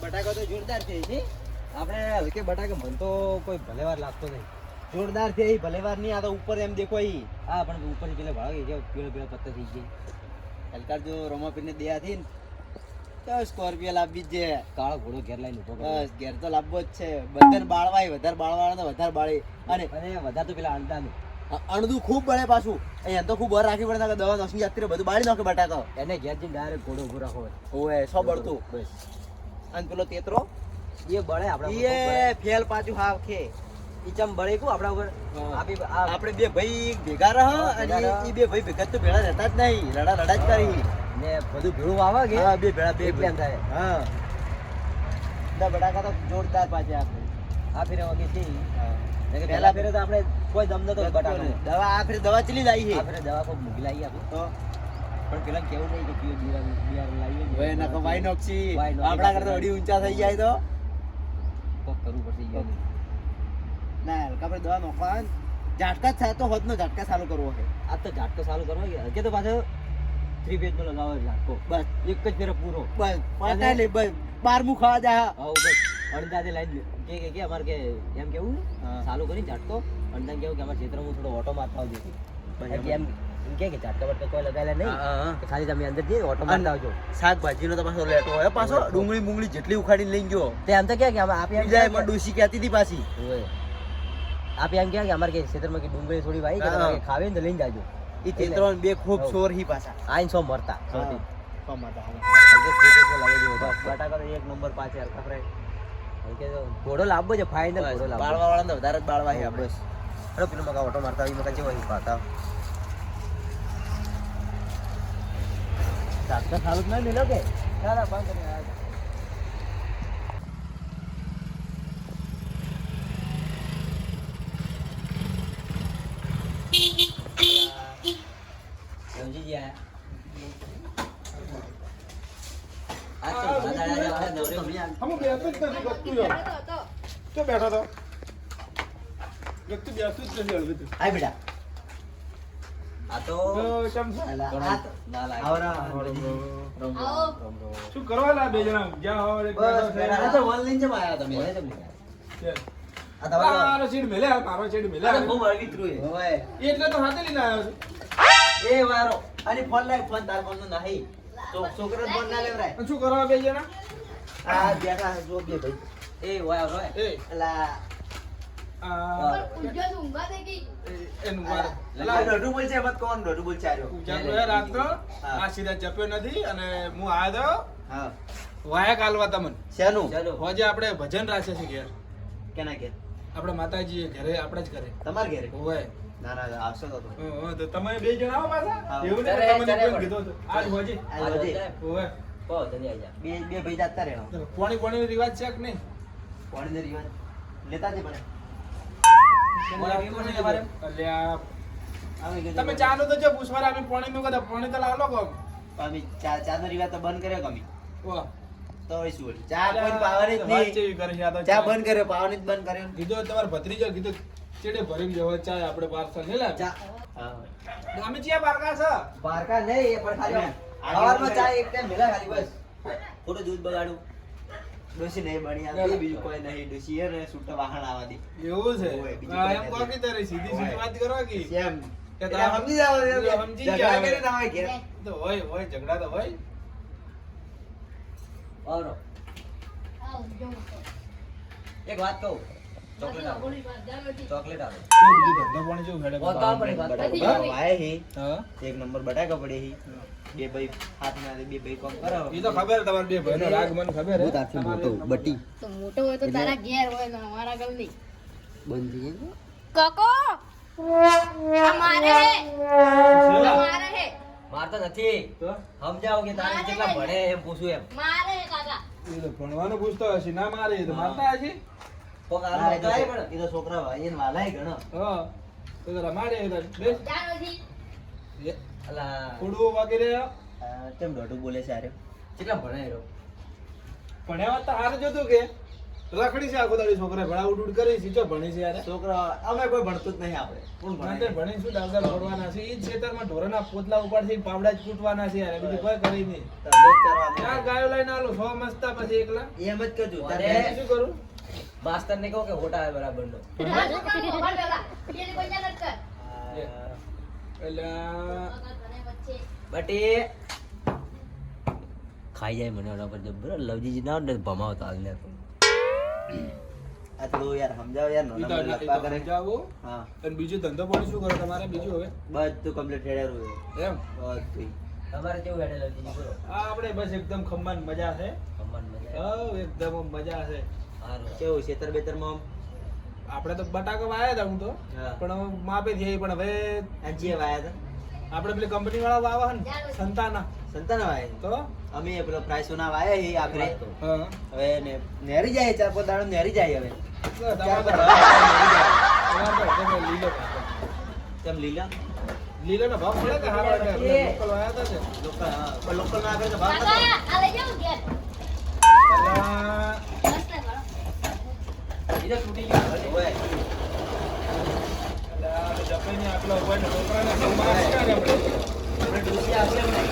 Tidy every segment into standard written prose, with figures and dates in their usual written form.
બટાકા તો જોરદાર છે જી. આપણે હલકે બટાકા મન તો કોઈ ભલેવાર લાગતો નહીં. જોરદાર છે એ ભલેવાર નહીં. આ તો ઉપર એમ દેખો ઈ. હા પણ ઉપર પેલા ભાગે જે પીળો પીળો પત્તા થઈ ગઈ. હલકાર જો રોમાપીરને દયા થી તો સ્કોર્પિયો લાવવી જ છે. કાળો ઘોડો ઘેર લઈને ઉભો બસ ઘેર તો લાવવો જ છે. વધારે બાળવાય વધારે બાળવાળા વધારે બાળી અને વધારે તો પેલા અંડાનું અણદું ખૂબ બળે પાછું. અહીંયા તો ખૂબ બર રાખવી પડે દવા નસની જાતી બધું બાળી નાખે બટાકા. એને ઘેર જઈને ડાયરેક્ટ ઘોડો ઉભો રાખવો હોય સો બળતું બસ. અને પેલો તેતરો એ બળે આપણે એ ફેલ પાછું હાવ ખે ઈ ચમ બળે કો આપડા ઉપર. આપણે બે ભાઈ ભેગા રહ અને ઈ બે ભાઈ ભેગા તો ભેળા રહેતા જ નહીં. લડા જ કરી ને બધું ભેળું આવે કે હા બે ભેળા બે કેમ થાય. હા દા બટાકા તો જોરદાર પાછા આપણે આ ફેરે વગે છે. પહેલા ફેરે તો આપણે કોઈ દમ નતો બટાકા દવા આ ફેરે દવા ચલી લાવી છે. આ ફેરે દવા કોઈ મૂકી લાવી આપણે તો પણ પેલા કેવું નહીં કે કયો બિયાર લાવીએ ઓય ના કો વાઈ નોક્સી આપડા કરતા અડી ઊંચા થઈ જાય તો કોક કરવું પડશે ના હલકા પર દવા નોખવા ઝાટકા થાય તો હોત નો ઝાટકા ચાલુ કરવો છે. આ તો ઝાટકો ચાલુ કરવો કે તો પાછો 3 પેજ નો લગાવો ઝાટકો બસ એક જ ફેરે પૂરો બસ પાટા લે બસ 12મું ખાવા જા હા બસ અણદાજે લાઈન કે અમાર કે એમ કેવું ચાલુ કરી ઝાટકો અણદાજ કેવું કે અમાર ક્ષેત્રમાં થોડો ઓટો મારતા આવજો બાકી એમ કે ઝાટકા બટકા કોઈ લગાવેલા નહીં ખાલી તમે અંદર જઈને ઓટો મારતા આવજો. શાકભાજીનો તો પાછો લેટો હોય પાછો ડુંગળી મુંગળી જેટલી ઉખાડીને લઈને ગયો તે આમ તો કે આપે એમ જાય માં ડોસી કહેતી હતી પાછી આપે એમ કે અમાર કે ક્ષેત્રમાં કે ડુંગળી થોડી વાઈ કે તમે ખાવે ને તો લઈને જાજો. ઈ તેત્રોન બે ખૂબ ચોર હી પાછા આઈન સો મરતા સોટી સો મરતા બટાકા તો એક નંબર પાછે હલકા ફ્રાય કે ઘોડો લાવવો છે ફાઇનલ ઘોડો લાવવો બાળવા વાળા ને વધારે જ બાળવા છે આપણે. અરે પેલો મકા ઓટો મારતા આવી મકા જેવો હી પાતા ઝાટકા ચાલુ જ ના મિલો કે દાદા બંધ કરી આ સમજી ગયા. હમ બેઠો જ નથી ગતું યો તો બેઠો તો ગતું બેઠું જ નથી હળવું આય બેટા આ તો કેમ છે આવરા શું કરવા લા બે જણા જ્યાં હોય બસ આ તો ઓનલાઈન જમ આયા તમે આ તમારો મારો સીટ મેલે મારો સીટ મેલે આ બહુ અળવી થ્રુ છે ઓય એટલે તો હાથે લઈને આવ્યો છું. એ વારો અને ફોન લાય ફોન તાર ફોન નો નહીં તો છોકરા ફોન ના લેવરાય શું કરવા બે જણા આ બેઠા જો બે ભાઈ એ વાય રોય એ અલા આ એનું વાર લા ડોડુ બોલ છે મત કોણ ડોડુ બોલ ચાર્યો ઉજાગરો હે રાત તો આ સીધા જપ્યો નથી અને હું આયો તો હા વાયા કાલવા તમને શેનું ચાલો હોજે આપણે ભજન રાખે છે ઘેર કેના કે આપણે માતાજી ઘરે આપણે જ કરે તમાર ઘરે હોય ના ના આવશો તો તો તમે બે જણા આવો પાછા હા. એવું ને તમને કોઈ કીધું હતું આજ હોજે હોય કો ધની આજા બે બે ભાઈ જાતા રહેનો પોણી પોણી રિવાજ છે કે નહીં પાણી ને રીવાજ લેતા જ પડે અલ્યા તમે ચાલો તો જો પૂછવા અમે પોણી નું કદા પોણી તો લાવો કો અમે ચા નો રીવાજ તો બંધ કર્યો કમી વાહ તો એ શું ચા કોઈ પાવર જ વાત નહીં જેવી કરે છે આ તો ચા બંધ કર્યો પાવર જ બંધ કર્યો કીધું તમાર ભત્રીજો કીધું ચેડે ભરીને જવો ચા આપણે પાર્સલ નહીં લાવ ચા હા અમે ચિયા પારકા છે બારકા નહીં એ પણ ખાલી સવારમાં ચા એક ટાઈમ મેલા ખાલી બસ થોડું દૂધ બગાડું ડોસી નહીં બની આ બીજું કોઈ નહીં ડોસી હે ને છૂટા વાહન આવા દે એવું છે ઓય, બીજું હા, કોઈ એમ નથી. કહો કે તારે સીધી સીધી વાત કરો કે કેમ કે એટલે તારા- સમજી જાવ સમજી ઝઘડા ગયા હવે. કરીને ના હોય ઘેર તો હોય ઝઘડા તો હોય ઓરો એક વાત કહું ચોકલેટ આપો ચોકલેટ આપો તો બીજું ધંધો પાણી જેવું હેડે ઓ તો પડે બરાબર. વાય હી હા એક નંબર બટાકા પડે હી બે ભાઈ હાથ માં બે ભાઈ કોમ કરો ઈ તો ખબર તમારા બે ભાઈનો રાગ મને ખબર હે તારથી મોટો બટી તો મોટો હોય તો તારા ઘેર હોય ને અમારા ઘર નહીં. બંધી હે કાકો આ મારે હે આ મારે હે મારતા નથી તો સમજાવો કે તારે કેટલા ભણે એમ પૂછું એમ મારે હે કાકા ઈ તો ભણવાનું પૂછતો હશે ના મારે ઈ તો મારતા હશે કોક આરો કરાય પણ એ તો છોકરા ભાઈ એને વાલાય ઘણો હા તો જરા મારે ઈ તો બેસ જાનોજી એ અલા કુડવો વગેરે કેમ દોઢું બોલે છે આરે કેટલા ભણે એરો ભણ્યા તો હારું જોતું કે રખડી છે આખો દાડી છોકરા ભણા ઉડ કરી છે ચો ભણી છે યાર છોકરા અમે કોઈ ભણતું જ નહીં આપણે કોણ ભણે ભણે ભણી શું ડાગર ફોડવાના છે ઈ જ ખેતરમાં ઢોરના પોતલા ઉપાડશે પાવડા જ કૂટવાના છે યાર બીજું કોઈ કરી નહીં ધંધો જ કરવાનો. ચાર ગાયો લઈને આલો 100 મસ્તા પછી એકલા એમ જ કરજો અને તારે શું કરું માસ્તર ને કહો કે હોટા આવે બરાબર નો રાજુ કામ મોબાઈલ વેલા પેલી કોઈ ના કર એટલે તને વચ્ચે બટી ખાઈ જાય મને ઓલા પર જબર લવજીજી ના ને ભમાવતો હાલને આ તો યાર સમજાવ યાર ઈ તો નાના લપા કરે જાવો હા અને બીજું ધંધો પાણી શું કરો તમારે બીજું હવે બધું કમ્પ્લીટ હેડેરું એમ બધું તમારે કેવું હેડે લવજીજી બોલો આ આપણે બસ એકદમ ખમ્માન મજા છે ખમણ મજા હવ એકદમ મજા છે સારું કેવું ખેતર બેતરમાં આપણે તો બટાકા વાયા હતા હું તો હા. પણ હવે માપે થઈ પણ હવે આજે વાયા આપણે પેલી કંપની વાળા વાવા હે ને સંતાના હતા સંતાન વાયા તો અમે પેલો પ્રાઇસ ના વાયા હી આખરે હા હવે નેરી જાય ચાર પાંચ દાડો નેરી જાય હવે ચાર તમારે પાંચ દાડો નેરી જાય. તમારે લીલો પાકો. કેમ લીલા લીલો નો ભાવ મળે કે હારો કે આપણે લોકલ વાયા હતા ને લોકલ હા પણ લોકલ ના આપે તો ભાવ કાકા નતો. આ લઈ જાવ ઘેર પેલા મસ્ત વાળો ઈ તો તૂટી ગયું હોય પેલા જપાની આટલો હોય ને છોકરાને સંભાળ કરે આપણે આપણે ડોસી આપે એમ નહીં.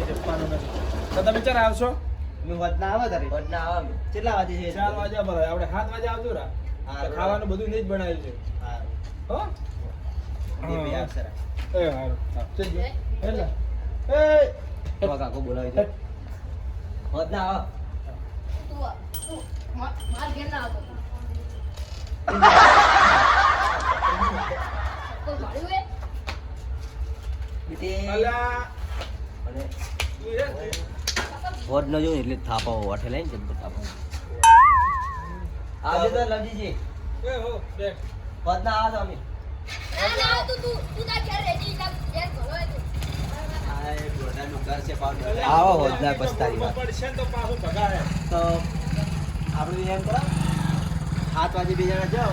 જપવાનું નથી તો તમે ચાર આવશો મેં વચના આવે તારી વચના આવે કેટલા વાગે છે 4 વાગ્યા પર આપણે 7 વાગે આવજો રા હા, તો ખાવાનું બધું નહીં જ બનાવ્યું છે હા હો બે બે અક્ષર એ હારું હા થઈ ગયું એટલે એ તો કાકો બોલાવી દે વચના આવે તું માર ઘેર ના આવતો કોઈ ભાડ્યું હે બેટી અલા અને તું રે વોટ ન જોઉં એટલે થાપાઓ વાઠે લઈને જબર થાપાઓ આજે તો લવજીજી એ હો બે વચના આવે તો અમે ના ના આવતું તું તાર ઘેર રહેજી તાર ઘેર ઘરો હે તું આ એ દોડાનું ઘર છે પાવ આવો હોદના પસ્તારી વાત પડશે ને તો પાછું ભગાડે તો આપણે એમ કરો 7 વાગે બે જણા જાઓ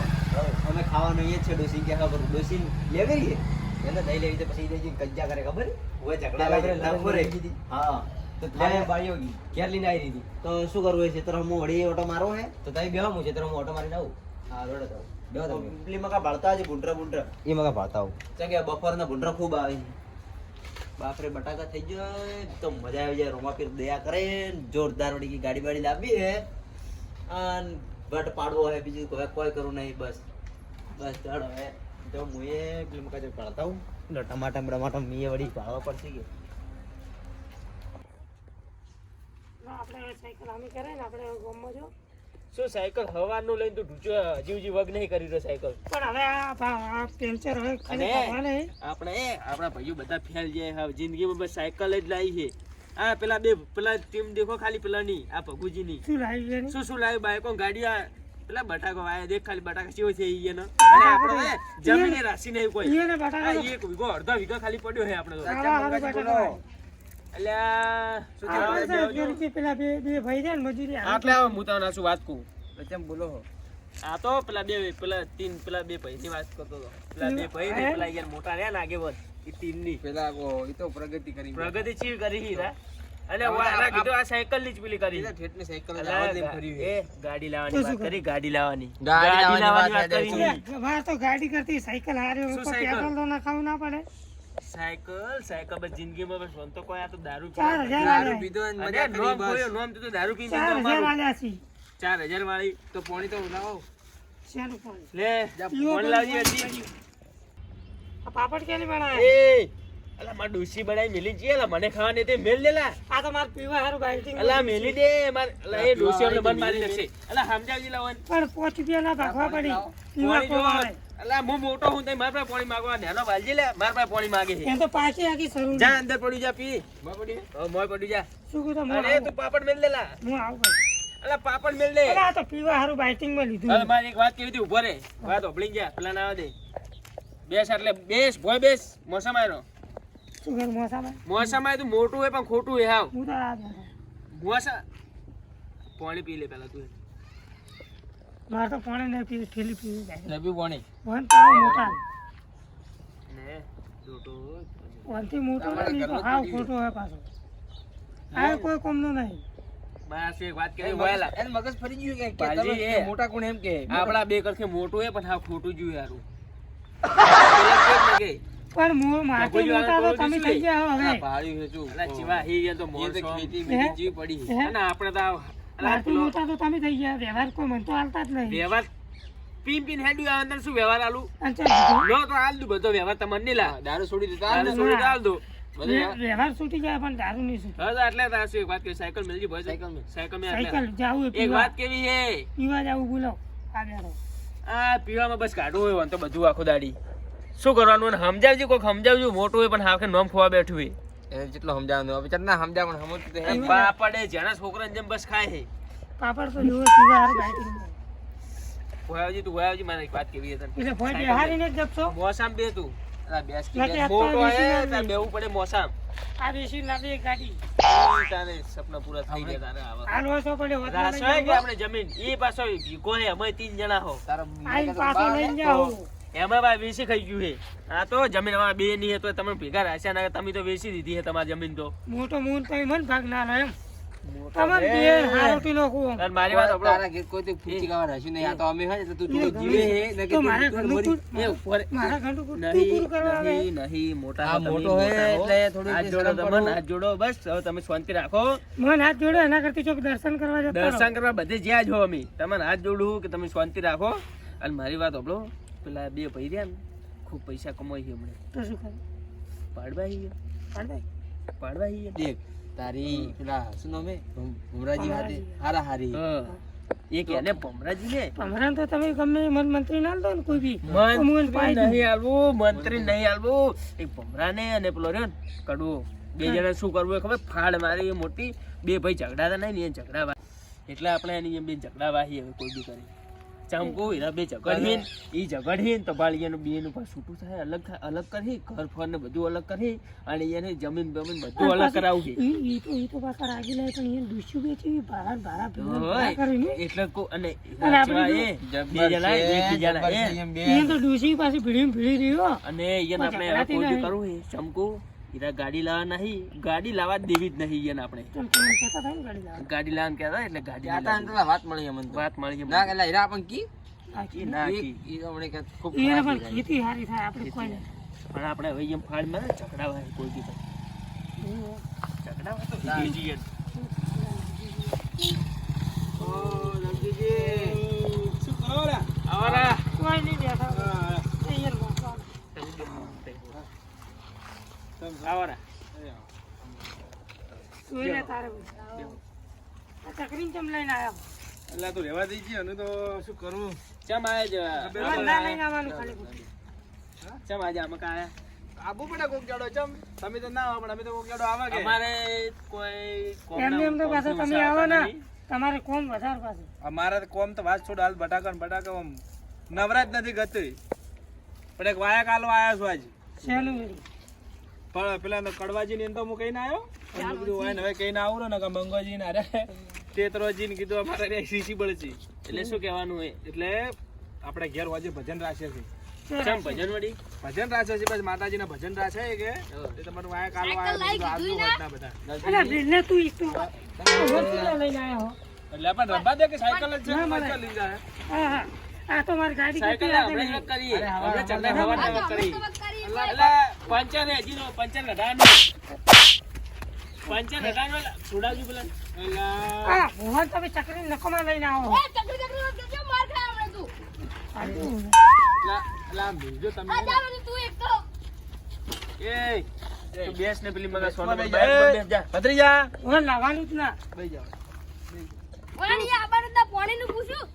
અમે ખાવાનું અહીંયા જ છે ડોસી કે ખબર ડોસી લેવી રહીએ એને નહીં લેવી તો પછી જઈને કજ્જા કરે ખબર હોય ઝઘડા લાગે લખો રે હા તો થાય બાળીઓ ગઈ ઘેર લઈને આવી રહી તો શું કરવું છે તો હું વળી ઓટો મારો હે તો તમે બેહો હું છે તો હું ઓટો મારીને આવું હા રોડે તો બેહો તમે પેલી મકા ભાળતા છે ભૂંડરા એ મકા ભાળતા આવું કે બપોરના ભૂંડરા ખૂબ આવે છે બાપરે બટાકા થઈ જાય તો મજા આવી જાય રોમાપીર દયા કરે ને જોરદાર વળી ગાડી બાડી લાવી હે અને બટ પાડવો હે બીજું કોઈ કરું નહીં બસ ચાલો હવે તો હું એ પેલી મકા જો પાડતા હું ટમાટા મીએ વળી પાડવા પડશે કે આપણે સાયકલ આમી કરે ને આપણે ગામમાં જો શું સાયકલ હવાનું લઈને તું ઢૂચો હજી વગ નહીં કરી રહ્યો સાયકલ પણ હવે આ પેન્ચર હવે ખાલી અને કરવાને આપણે આપણા ભાઈઓ બધા ફેલ જાય હવે જિંદગીમાં બસ સાયકલ જ લાવી છે આ પેલા ટીમ દેખો ખાલી પેલાની આ ભગુજીની શું લાવી છે ને? શું લાવ્યું બાઈકો ગાડી આ પેલા બટાકો આયા દેખ ખાલી બટાકા કેવો છે ઈ એનો અને આપણે જમીને રાશી નહીં કોઈ ઈને બટાકા આ એક વીઘો અડધો વીઘો ખાલી પડ્યો છે આપણે તો ખાવા હારું બટાકા લાવી. અલ્યા શું આ થયું? તો પેલી પેલા બે ભાઈ છે ને મજૂરી હારે. આટલે આવો હું તમને શું વાત કહું કેમ બોલો આ તો પેલા બે ભાઈની વાત કરતો હતો પેલા બે ભાઈ ને પેલા યાર મોટા રહ્યા ને આગેવાન એ ટીમની પેલા ઈ તો પ્રગતિ કરી પ્રગતિ ચીવ કરી હીરા અને વારા કીધું આ સાયકલ ની જ પેલી કરી ઠેઠની સાયકલ અલા, એ ગાડી લાવવાની તો શું વાત કરી ગાડી લાવવાની ગાડી લાવવાની વાત કરી એટલે વાર તો ગાડી કરતી સાયકલ હારે શું ઉપર સાયકલ? પેટ્રોલ તો નખાવું ના પડે સાયકલ બસ જિંદગીમાં બસ વંતો કોઈ આ તો દારૂ 4000 આલ્યા. અને નોમ કોયો નોમ તો દારૂ પીને 4000 મારું આલ્યા છે 4000 વાળી તો પોણી તો લાવો શેનું પાણી? લે ફોન લાવજી હજી આ પાપડ કેની બનાવે એ અલા માર ડોસી બનાવી મેલી છે અલા મને ખાવાની તે મેલ દેલા આ તો માર પીવા હારું બાઇટિંગ અલા મેલી દે માર અલા એ ડોસી આપણે બંધ મારી નાખશે અલા સમજાવજી લાવન પણ 5 રૂપિયા ના ભાગવા પડી પીવા પાણી જોવા કોવાળે અલા હું મોટો હું તઈ માર પાસે પાણી માંગવા નેનો વાલજી લે માર પાસે પાણી માંગે છે એમ તો પાછી આખી શરૂ જા અંદર પડી જા પી મોય પડી મોય પડી જા શું કીધું અરે તું પાપડ મેલ દેલા હું આવું ભાઈ અલા પાપડ મેલ દે અરે આ તો પીવા હારું બાઇટિંગ માં લીધું અલા મારી એક વાત કેવી હતી ઉભો રે વાત ઓબળી જા પેલા ના આવે દે બેસ એટલે બેસ ભોય બેસ મોસમ આયરો શું કર મોસામાં મોસમ આય તું મોટું હે પણ ખોટું હે હાવ હું તો આ બેઠો. મોસા પાણી પી લે પેલા તું મારે તો પાણી નહીં પીવી થેલી પીવી જાય લબી પાણી વન પાવ મોટા ને ડોટો વનથી મોટો નહીં તો હાવ ખોટો હોય પાછો આ કોઈ કોમનો નહીં મારા શું એક વાત કરી એને વહેલા. મગજ ફરી ગયું કે પાલજી તમે એ. મોટા કોણ એમ કે આપણા બે કરખે મોટું હે પણ હા ખોટું જોયું હારું. પેલા કેમ લાગે? પણ માટી મોટા તો તમે થઈ ગયા આ હવે ભાડ્યું છે શું? અલા જીવા હી ગયા તો એ તો મોણસો. ખેતી બીજી જીવ પડી છે. હે? અને આપણે તો આ- અલા માટી પેલો મોટા તો તમે થઈ ગયા વ્યવહાર કોઈ મન તો હાલતા જ નહીં વ્યવહાર પીન હેડ્યું આવે અંદર શું વ્યવહાર આલું? અને ચાલ બીજું. લો તો આલ દઉં બધો વ્યવહાર તમને નહીં લા. દારૂ છોડી દેતા તારે ને. છોડી તો આલ દઉં. વ્યવહાર છૂટી જાય પણ દારૂ નહીં છૂટે. હવે તો એટલે તારે શું એક વાત કરી સાયકલ મેલજી ભાઈ સાયકલ મેલ. સાયકલ મેલ સાયકલ એટલે. જાવું એ એક પીવા વાત કેવી હે પીવા જાવું બોલો આ બેરો આ પીવામાં બસ કાઢવું હોય વાંધો બધું આખો દાડી શું કરવાનું અને સમજાવજો કોઈક સમજાવજો મોટું હોય પણ હાકે નોમ ખોવા બેઠું હોય એને જેટલો સમજાવવાનું હવે ચાલ ના સમજાવ પણ સમજતું તો હે. એમ બાપડે જેના છોકરાને જેમ બસ ખાય હે પાપડ તો જોવે પીવા હારું બાઈક ભોયાવજી તું ભોયાવજી મારે એક વાત કેવી હે તને એટલે ફોઈ બેહારીને જ જપશો મોસામ બે તું આ બેસ કે લાગે બેસ. આ તો મોટો બેસી હે નથી. તાર બેવું પડે મોસામ આ બેસી લાવી એક ગાડી તારે સપના પૂરા થઈ ગયા તારે આવા હાલ વાસો પડે વધવા રાસ લઈ હોય કે જાઓ. આપણે જમીન ઈ પાછો ભીખો હે અમે 3 જણા હો તારો આઈ પાછો લઈને જાઓ એમાં ભાઈ વેચી ખાઈ ગયું હે આ તો જમીન અમારા બે ની હે તો તમે ભેગા રાખ્યા ના તમે તો વેચી દીધી હે તમારી જમીન તો મોટો મૂન તો મન ભાગ ના લે એમ મોટો તમે હે. બે હારોટી નાખું તાર મારી વાત સાંભળો. તારા ઘેર કોઈ તો ફૂંચી ખાવા રાખ્યું નહીં. આ તો અમે હોય ને તો તું થોડો જીવે હે ને કે તો તું મારે થોડું ઘરનું મરી- એ ઉપર મારા ઘંટુ તું નહીં પૂરું કરવા આવે નહીં નહીં મોટા આ હો તમે, મોટો હે મોટા હો. એટલે થોડું હાથ જે જોડો શરમ તમને, કરો. હાથ જોડો બસ હવે તમે શાંતિ રાખો મન હાથ જોડે એના કરતી ચોક દર્શન કરવા જતા રહો. દર્શન કરવા બધે જ્યાં જો અમે તમને હાથ જોડું કે તમે શાંતિ રાખો અને મારી વાત સાંભળો પેલા બે ભાઈ રહ્યા ને ખૂબ પૈસા કમાઈ છે હમણાં તો શું કરે પાડવા હી પાડે પાડવા હી દેખ તારી પેલા શું નામ હે ભમરાજી હાથે હારા હારી એક એને ભમરાજી ને ભમરાન તો તમે ગમે એ મંત્રી ના દો ને કોઈ બી તો હું એને પાઈ મંત્રી દઉં. નહીં આલવું મંત્રી નહીં આલવું એક ભમરાને અને પેલો રહ્યો ને કડવો બે જણા શું કરવું એ ખબર ફાડ મારી એ મોટી બે ભાઈ ઝઘડાતા નહીં ને એ ઝઘડા એટલે આપણે એની જેમ બે ઝઘડા વાહી હવે કોઈ બી કરી ચમકુ એના બે ઝઘડીન ઈ ઝઘડીન તો બાળીયાનું બે નું પાછું છૂટું થાય અલગ કરી ઘર ફર ને બધું અલગ કરી અને એને જમીન બમીન બધું અલગ કરાવું છે ઈ તો પાછા રાગી લાય પણ એને દુષ્યુ બેચી ભારા ભારા ભેગા હોય. કરીને એટલે અને અને આપણે જેવા એ બે જણા એકબીજાના એ એ તો ડૂસી પાછી ભીડી રહ્યો અને એને આપણે હવે કોઈ બી કરવું છે ચમકુ ઈરા ગાડી લાવવા નહીં ગાડી લાવવા જ દેવી જ નહીં એને આપણે તમે કેમ કહેતા હતા ને ગાડી લાવો ગાડી લાવવાનું કહેતા એટલે ગાડી આ તાન પેલા વાત મળી અમને તો. વાત મળી છે ના એટલે હીરા પણ કી આખી. ના ઈ કી. ઈ તો હમણે કે ખૂબ એને ખરાબ પણ થઈ જાય. ખેતી સારી થાય આપણે કોઈ નહીં. પણ આપણે હવે એમ ફાડ માં ઝઘડા હોય કોઈ બી ભાઈ. ઝઘડા હોય તો બીજી એને. ઓ રમજીજી શું કરો લ્યા? આવરા કોઈ નહીં બેઠા હા, અહીંયા બેઠા. આવરા સુઈ લે તારે આ ચકરીને કેમ લઈને આવ્યો એટલે આ તો રહેવા દઈ છે અને તો શું કરું? ચમ આય હવે ના લઈને આવવાનું ખાલી ખોટું. ચમ આજે આમાં કાયા આબુ પડે કોક જાડો ચમ તમે તો ના આવો પણ અમે તો કોક જાડો આવા કે અમારે કોઈ કોમના- એમને એમ તો પાછા કોમનું તમે આવો ને નહીં. તમારે કોમ વધારે પાછું અમારા તો કોમ તો વાત છોડ હાલ બટાકા ને બટાકા આમ નવરાજ નથી ગતી પણ એક વાયા કાલો આયા છું આજે શેનું વેરી? પણ પેલા કડવાજી ની તો હું કહીને આવ્યો અને મેં કીધું વાય ને હવે કહીને આવું ને કે મંગોજી ને અરે તેતરોજી ને કીધું અમારે રે સીસી બળચી એટલે શું કહેવાનું હોય એટલે આપણે ઘેર હોજે ભજન રાખે છે ચમ ભજન વળી ભજન રાખે છે પછી માતાજી ના ભજન રાખે છે કે એ તમારું વાયા કાલો આયા આજુ વાતના બધા અરે બેનને તું ઈ તું વસ્તુને લઈને આવ્યો હો. એટલે પણ રંબા દે કે સાયકલ જ છે ના, સાયકલ લઈ જાય હા હા આ તો મારી ગાડી સાયકલ કેટલી આપણે આગળ જ કરીએ આપણે ચંદા આ ખાવા તો કરી અમે કરી એટલે પંચર હે હજી નો પંચર કઢાવાનું પંચર કઢાવાનું છોડાવજો પેલા એટલે હા મોહન તમે ચકરી નખમાં લઈને આવો એ ચકરી ચકરી કેમ માર ખાય હમણાં તું એટલે આમ ભીજો તમે આ જાવ ને તું એક તો એ તું બેસ ને પેલી મગા સોનો બેસ બેસ જા ભત્રીજા મોહન લાવવાનું જ ના બેસી જાઓ વાણી આબાનું તા પાણી નું પૂછ્યું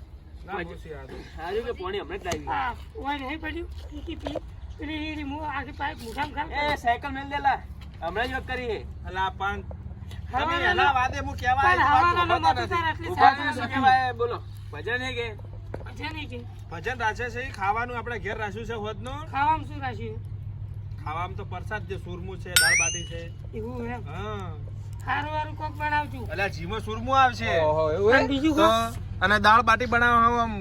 ના પૂછી આ તો. સારું કે પાણી હમણાં જ લાવી હા ઓય નહીં પડ્યું પીકી પી પેલી ઈ મો આખી પાઇપ મુઠામ ખાલ એ સાયકલ મેલ દેલા હમણાં જ વાત કરી હે એટલે આ પણ તમે હવાના એના વાદે હું કહેવા પણ આવ્યો હવાના વાત નો હોતા મત નથી. ઉતાર એટલે ઉભા સાચું શું કહેવાય બોલો ભજન હે કે છે નહીં કે ભજન રાખે છે ઈ ખાવાનું આપણે ઘેર રાખ્યું છે હોદનું ખાવામાં શું રાખ્યું ખાવામાં તો પ્રસાદ જે સુરમું છે દાળ બાટી છે એવું એમ હા સારું સારું કોક બનાવજો એટલે જીમાં સુરમું આવશે ઓહો એવું અને બીજું તો કોક અને દાળ બાટી બનાવવા આમ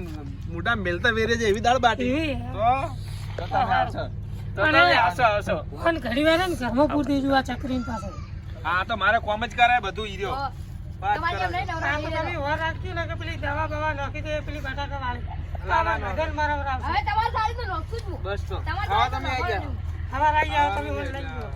મોટા મેલતા વેરે છે એવી દાળ બાટી એવી તો તો તમે આવશો આવશો પણ ઘણી વાર ને ઘરમાં પૂરતી જો આ ચકરીની પાસે હા તો મારે કોમ જ કરાય બધું ઈ રહ્યો તમારી જેમ નહીં આમ નવરા તમે વાર રાખજો ને કે પેલી દવા બવા નાખી દે પેલી બટાકા વાળી ના, ના. ભગન મારા હવે તમારી સાડી તો નોખું જ હું બસ તો તમારી ખાવા સાડી તમે તો આવી નોખું જ જાઓ હું. હવે આવી જાઓ તમે મને લઈ જાઓ